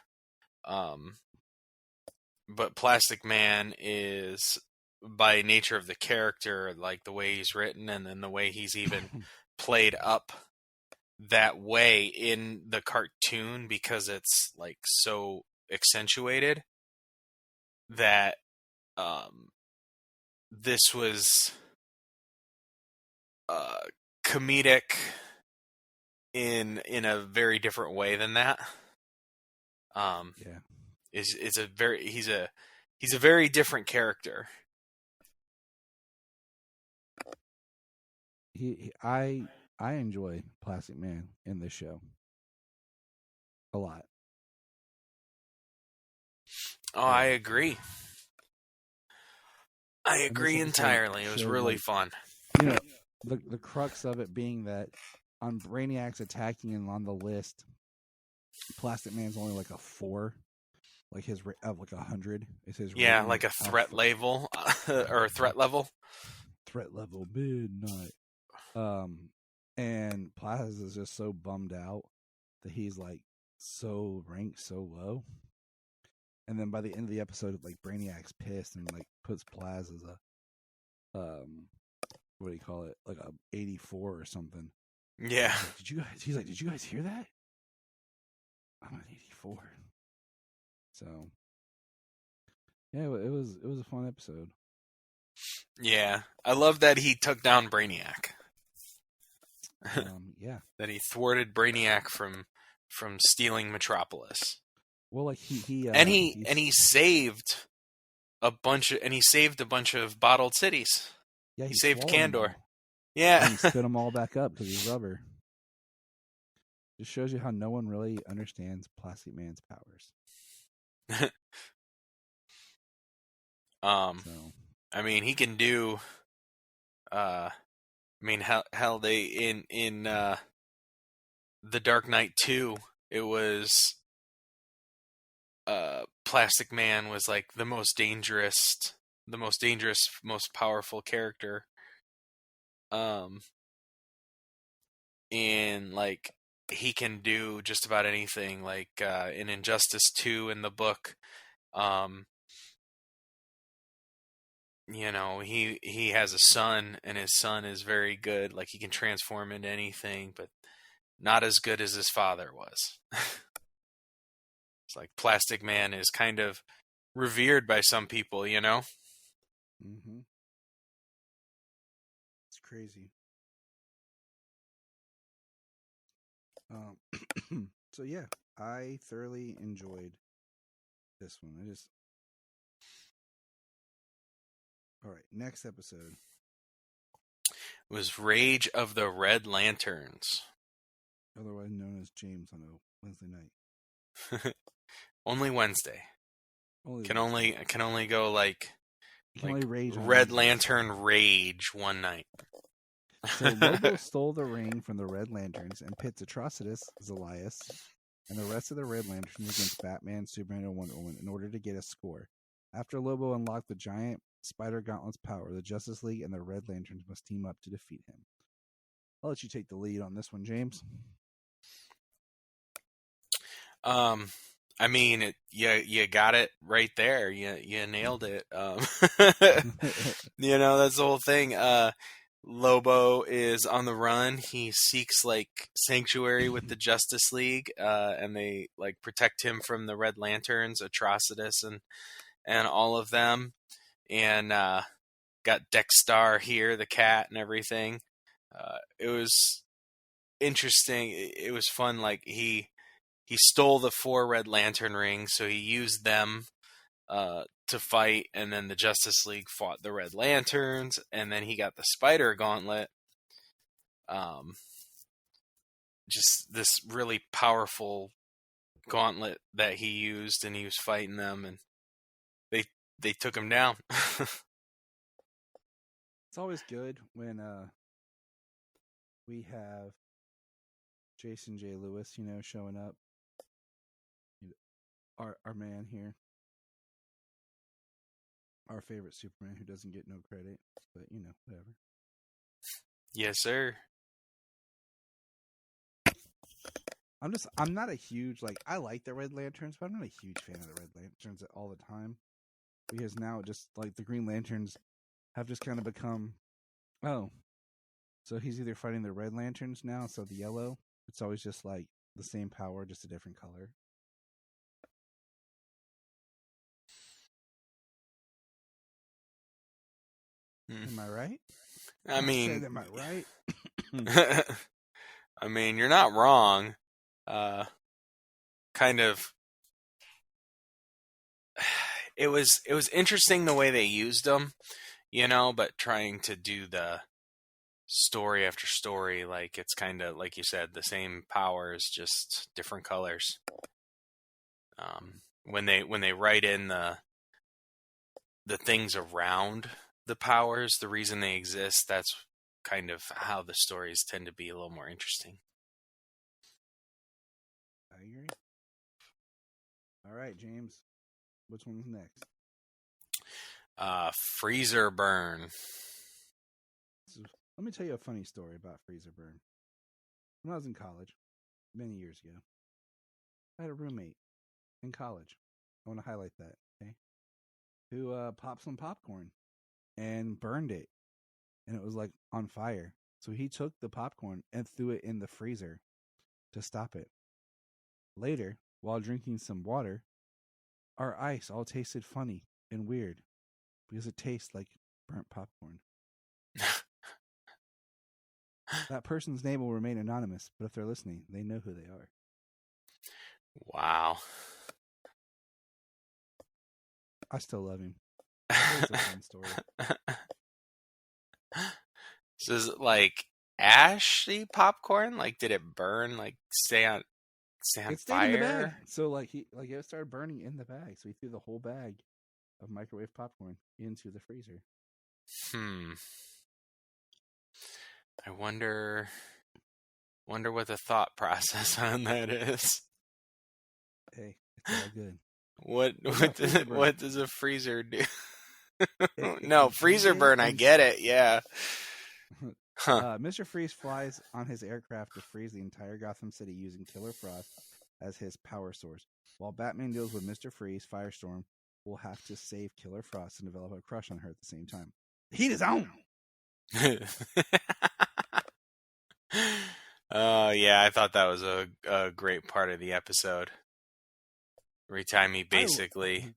But Plastic Man is, by nature of the character, like the way he's written and then the way he's even played up that way in the cartoon, because it's like so accentuated, that this was comedic in a very different way than that. He's a very different character. I enjoy Plastic Man in this show a lot. Oh, I agree. I agree entirely. It was really fun. You know, the crux of it being that on Brainiac's attacking and on the list, Plastic Man's only like a 4, like his of like 100 is his. Yeah, like a threat level or threat level. Threat level midnight. And Plaz is just so bummed out that he's like so ranked so low. And then by the end of the episode, like Brainiac's pissed and like puts Plaz as a what do you call it? Like a 84 or something. Yeah. He's like, did you guys hear that? I'm an 84. So yeah, it was a fun episode. Yeah, I love that he took down Brainiac. Yeah, that he thwarted Brainiac from stealing Metropolis. Well, like he saved a bunch of bottled cities. Yeah, he saved Kandor. Yeah, and he spit them all back up because he's rubber. Just shows you how no one really understands Plastic Man's powers. I mean, he can do. I mean, how they in The Dark Knight 2, it was Plastic Man was like the most dangerous, most powerful character. And like he can do just about anything. Like in Injustice 2 in the book, you know, he has a son, and his son is very good. Like he can transform into anything, but not as good as his father was. It's like Plastic Man is kind of revered by some people, you know? Mm-hmm. It's crazy. So yeah, I thoroughly enjoyed this one. All right, next episode. It was Rage of the Red Lanterns. Otherwise known as James on a Wednesday night. Only Wednesday. Can only go like only rage on Red Wednesday. Lantern Rage one night. So Lobo stole the ring from the Red Lanterns and pits Atrocitus, Zalias, and the rest of the Red Lanterns against Batman, Superman, and Wonder Woman in order to get a score. After Lobo unlocked the giant Spider Gauntlet's power, the Justice League and the Red Lanterns must team up to defeat him. I'll let you take the lead on this one, James. I mean, you got it right there. You nailed it. You know, that's the whole thing. Lobo is on the run. He seeks like sanctuary with the Justice League, and they like protect him from the Red Lanterns, Atrocitus, and all of them. And got Dexter here, the cat, and everything. It was interesting. It was fun. Like he stole the 4 Red Lantern rings, so he used them to fight, and then the Justice League fought the Red Lanterns, and then he got the Spider Gauntlet. Just this really powerful gauntlet that he used, and he was fighting them, and they took him down. It's always good when we have Jason J. Lewis, showing up. Our man here. Our favorite Superman who doesn't get no credit, but whatever. Yes, sir. I'm not a huge, I like the Red Lanterns, but I'm not a huge fan of the Red Lanterns all the time. Because now just the Green Lanterns have just kind of become, so he's either fighting the Red Lanterns now, so the yellow, it's always just the same power, just a different color. Am I right? I mean, am I right? I mean, you're not wrong. Kind of. It was interesting the way they used them, but trying to do the story after story, it's kind of like you said, the same powers, just different colors. When they write in the things around the powers, the reason they exist, that's kind of how the stories tend to be a little more interesting. I agree. All right, James. Which one's next? Freezer Burn. So, let me tell you a funny story about Freezer Burn. When I was in college, many years ago, I had a roommate in college. I want to highlight that, okay? Who popped some popcorn and burned it, and it was on fire. So he took the popcorn and threw it in the freezer to stop it. Later, while drinking some water, our ice all tasted funny and weird because it tastes like burnt popcorn. That person's name will remain anonymous, but if they're listening, they know who they are. Wow. I still love him. It's a fun story. So is it ashy popcorn? Did it burn? Stay on It stayed fire? in the bag. So it started burning in the bag. So he threw the whole bag of microwave popcorn into the freezer. I wonder what the thought process on that is. Hey, it's all good. What does a freezer do? No, freezer burn, I get it, yeah. Huh. Mr. Freeze flies on his aircraft to freeze the entire Gotham City using Killer Frost as his power source. While Batman deals with Mr. Freeze, Firestorm will have to save Killer Frost and develop a crush on her at the same time. The heat is on! Yeah, I thought that was a great part of the episode. Every time he basically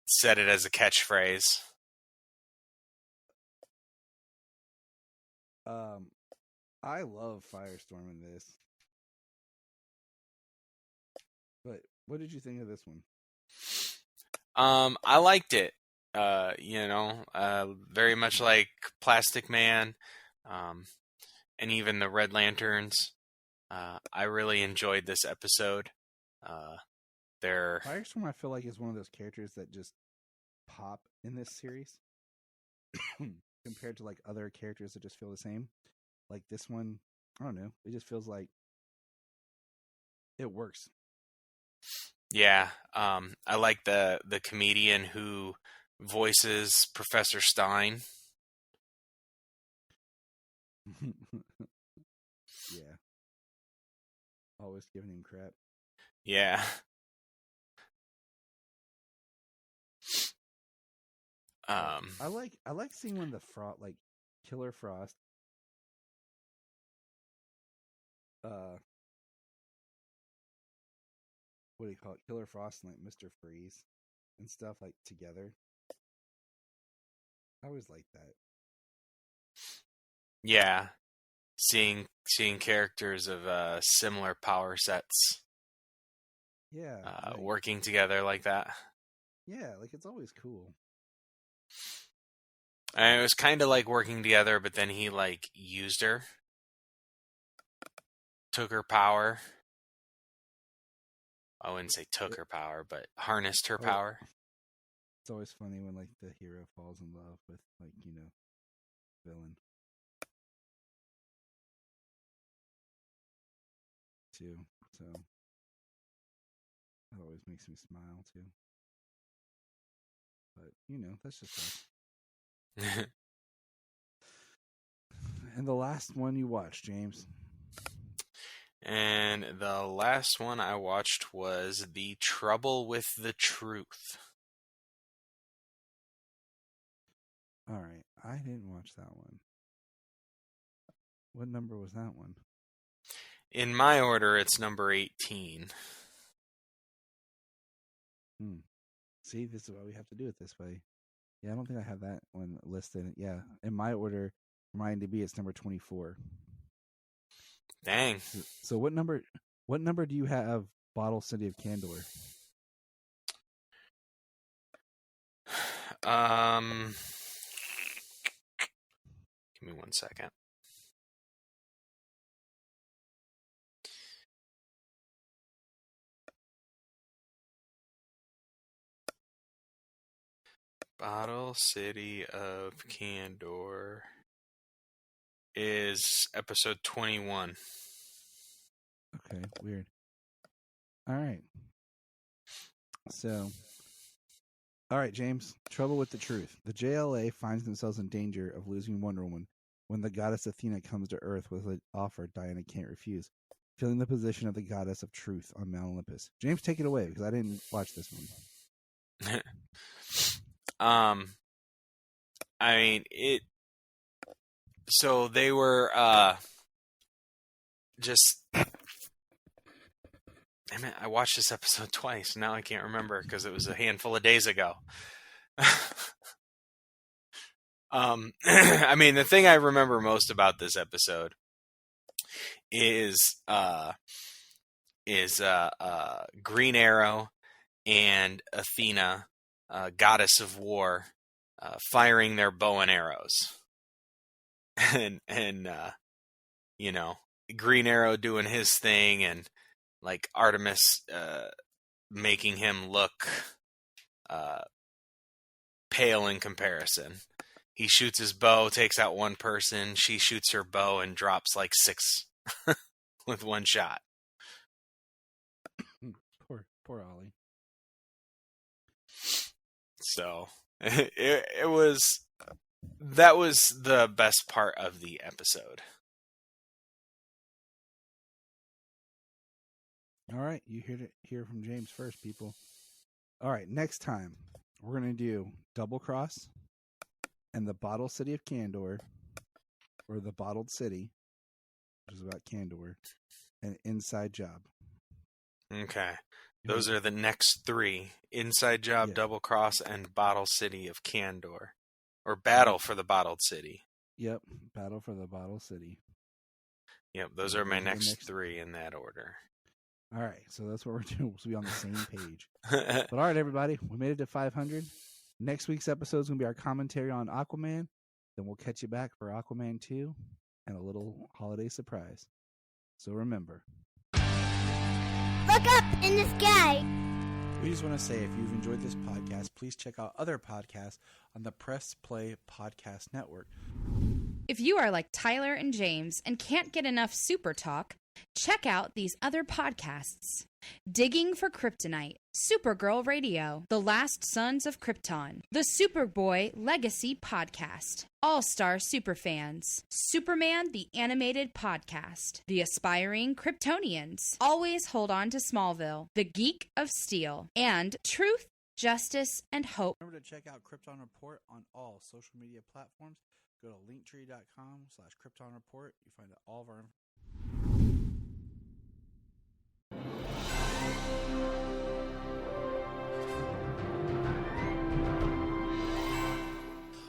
said it as a catchphrase. I love Firestorm in this. But what did you think of this one? I liked it. Very much like Plastic Man, and even the Red Lanterns. I really enjoyed this episode. Firestorm, I feel like, is one of those characters that just pop in this series compared to like other characters that just feel the same. Like this one, I don't know. It just feels like it works. Yeah, I like the comedian who voices Professor Stein. Yeah. Always giving him crap. Yeah. I like seeing when the Killer Frost what do you call it? Killer Frost and like Mr. Freeze and stuff like together. I always like that. Yeah. Seeing characters of similar power sets Yeah. working together like that. Yeah, like it's always cool. And it was kind of like working together, but then he like used her. Took her power. I wouldn't say took her power, but harnessed her power. It's always funny when like the hero falls in love with like, villain. Too. So that always makes me smile too. But that's just us. And the last one you watched, James? And the last one I watched was The Trouble with the Truth. All right. I didn't watch that one. What number was that one? In my order, it's number 18. See, this is why we have to do it this way. Yeah, I don't think I have that one listed. Yeah, in my order, for my IMDb, it's number 24. Dang. So what number do you have Bottle City of Candor? Give me 1 second. Bottle City of Candor is episode 21. Okay, weird. All right. So, all right, James. Trouble with the Truth. The JLA finds themselves in danger of losing Wonder Woman when the goddess Athena comes to Earth with an offer Diana can't refuse, filling the position of the goddess of truth on Mount Olympus. James, take it away because I didn't watch this one. I mean, so they were just. Damn it! I watched this episode twice. Now I can't remember because it was a handful of days ago. I mean, the thing I remember most about this episode is Green Arrow and Athena, goddess of war, firing their bow and arrows, and Green Arrow doing his thing, and like Artemis making him look pale in comparison. He shoots his bow, takes out one person. She shoots her bow and drops like 6 with one shot. Poor Ollie. So that was the best part of the episode. All right, you hear from James first, people. All right, next time we're going to do Double Cross and the Bottle City of Candor, or the Bottled City, which is about Candor, and Inside Job. Okay. Those are the next 3. Inside Job, Yeah. Double Cross, and Bottle City of Candor. Or Battle for the Bottled City. Yep, Battle for the Bottle City. Yep, those are my next 3 in that order. All right, so that's what we're doing. We'll be on the same page. But all right, everybody, we made it to 500. Next week's episode is going to be our commentary on Aquaman. Then we'll catch you back for Aquaman 2 and a little holiday surprise. So remember, Look up in the sky. We just want to say, if you've enjoyed this podcast, please check out other podcasts on the Press Play Podcast Network. If you are like Tyler and James and can't get enough Super Talk, check out these other podcasts. Digging for Kryptonite, Supergirl Radio, The Last Sons of Krypton, the Superboy Legacy Podcast, All-Star Superfans, Superman the Animated Podcast, The Aspiring Kryptonians, Always Hold On to Smallville, The Geek of Steel, and Truth, Justice, and Hope. Remember to check out Krypton Report on all social media platforms. Go to linktree.com/Krypton Report. You find all of our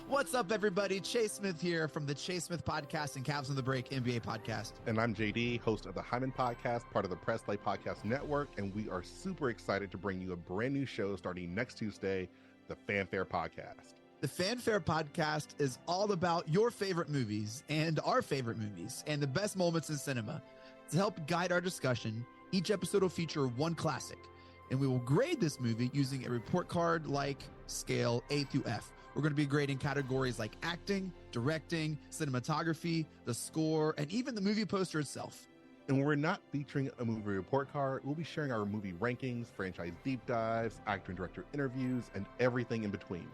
What's up, everybody? Chase Smith here from the Chase Smith Podcast and Cavs on the Break NBA Podcast. And I'm JD, host of the Hyman Podcast, part of the Press Play Podcast Network, and we are super excited to bring you a brand new show starting next Tuesday, the Fanfare Podcast. The Fanfare Podcast is all about your favorite movies and our favorite movies and the best moments in cinema. To help guide our discussion, each episode will feature one classic, and we will grade this movie using a report card-like scale A through F. We're going to be grading categories like acting, directing, cinematography, the score, and even the movie poster itself. And when we're not featuring a movie report card, we'll be sharing our movie rankings, franchise deep dives, actor and director interviews, and everything in between.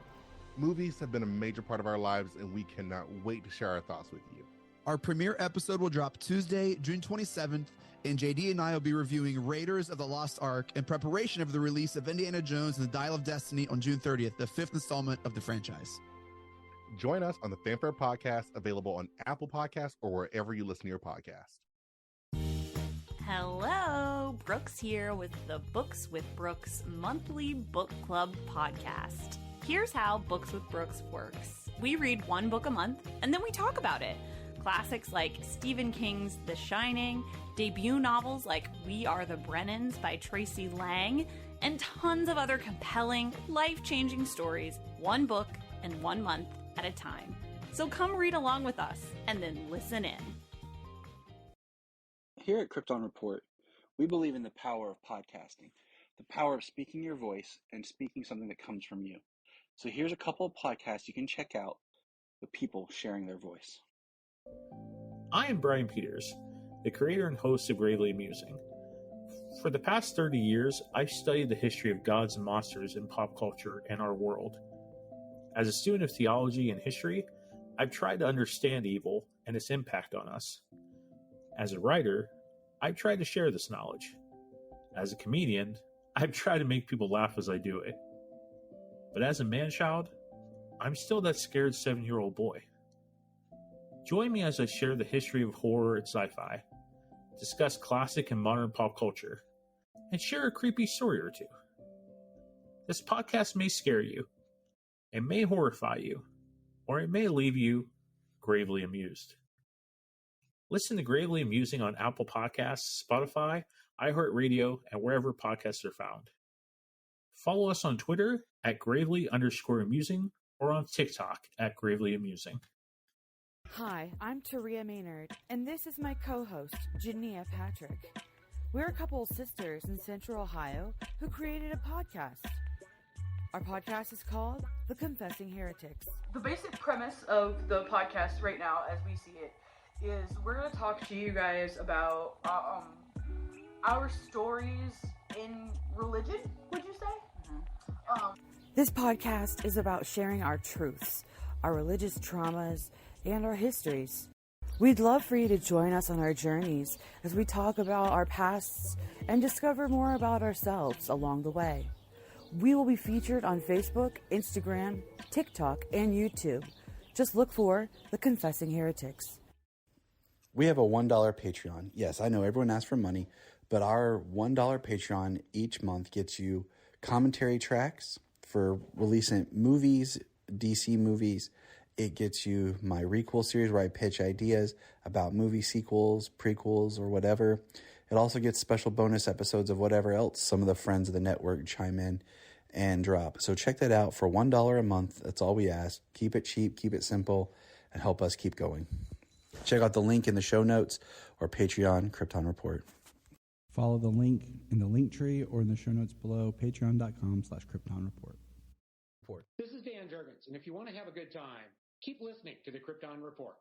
Movies have been a major part of our lives, and we cannot wait to share our thoughts with you. Our premiere episode will drop Tuesday, June 27th, and JD and I will be reviewing Raiders of the Lost Ark in preparation of the release of Indiana Jones and the Dial of Destiny on June 30th, the 5th installment of the franchise. Join us on the Fanfare Podcast, available on Apple Podcasts or wherever you listen to your podcast. Hello, Brooks here with the Books with Brooks monthly book club podcast. Here's how Books with Brooks works. We read one book a month, and then we talk about it. Classics like Stephen King's The Shining, debut novels like We Are the Brennans by Tracy Lang, and tons of other compelling, life-changing stories, one book and 1 month at a time. So come read along with us, and then listen in. Here at Krypton Report, we believe in the power of podcasting, the power of speaking your voice and speaking something that comes from you. So here's a couple of podcasts you can check out with people sharing their voice. I am Brian Peters, the creator and host of Gravely Amusing. For the past 30 years, I've studied the history of gods and monsters in pop culture and our world. As a student of theology and history, I've tried to understand evil and its impact on us. As a writer, I've tried to share this knowledge. As a comedian, I've tried to make people laugh as I do it. But as a man-child, I'm still that scared 7-year-old boy. Join me as I share the history of horror and sci-fi, discuss classic and modern pop culture, and share a creepy story or two. This podcast may scare you, it may horrify you, or it may leave you gravely amused. Listen to Gravely Amusing on Apple Podcasts, Spotify, iHeartRadio, and wherever podcasts are found. Follow us on Twitter at Gravely_Amusing or on TikTok at Gravely Amusing. Hi, I'm Taria Maynard, and this is my co-host, Jania Patrick. We're a couple of sisters in Central Ohio who created a podcast. Our podcast is called The Confessing Heretics. The basic premise of the podcast right now, as we see it, is we're going to talk to you guys about our stories in religion, would you say? This podcast is about sharing our truths, our religious traumas, and our histories. We'd love for you to join us on our journeys as we talk about our pasts and discover more about ourselves along the way. We will be featured on Facebook, Instagram, TikTok, and YouTube. Just look for The Confessing Heretics. We have a $1 Patreon. Yes, I know everyone asks for money, but our $1 Patreon each month gets you commentary tracks for releasing movies, DC movies. It gets you my Requel series where I pitch ideas about movie sequels, prequels, or whatever. It also gets special bonus episodes of whatever else some of the friends of the network chime in and drop. So check that out for $1 a month. That's all we ask. Keep it cheap, keep it simple, and help us keep going. Check out the link in the show notes or Patreon, Krypton Report. Follow the link in the link tree or in the show notes below, patreon.com/Krypton Report. This is Dan Jurgens, and if you want to have a good time, keep listening to the Krypton Report.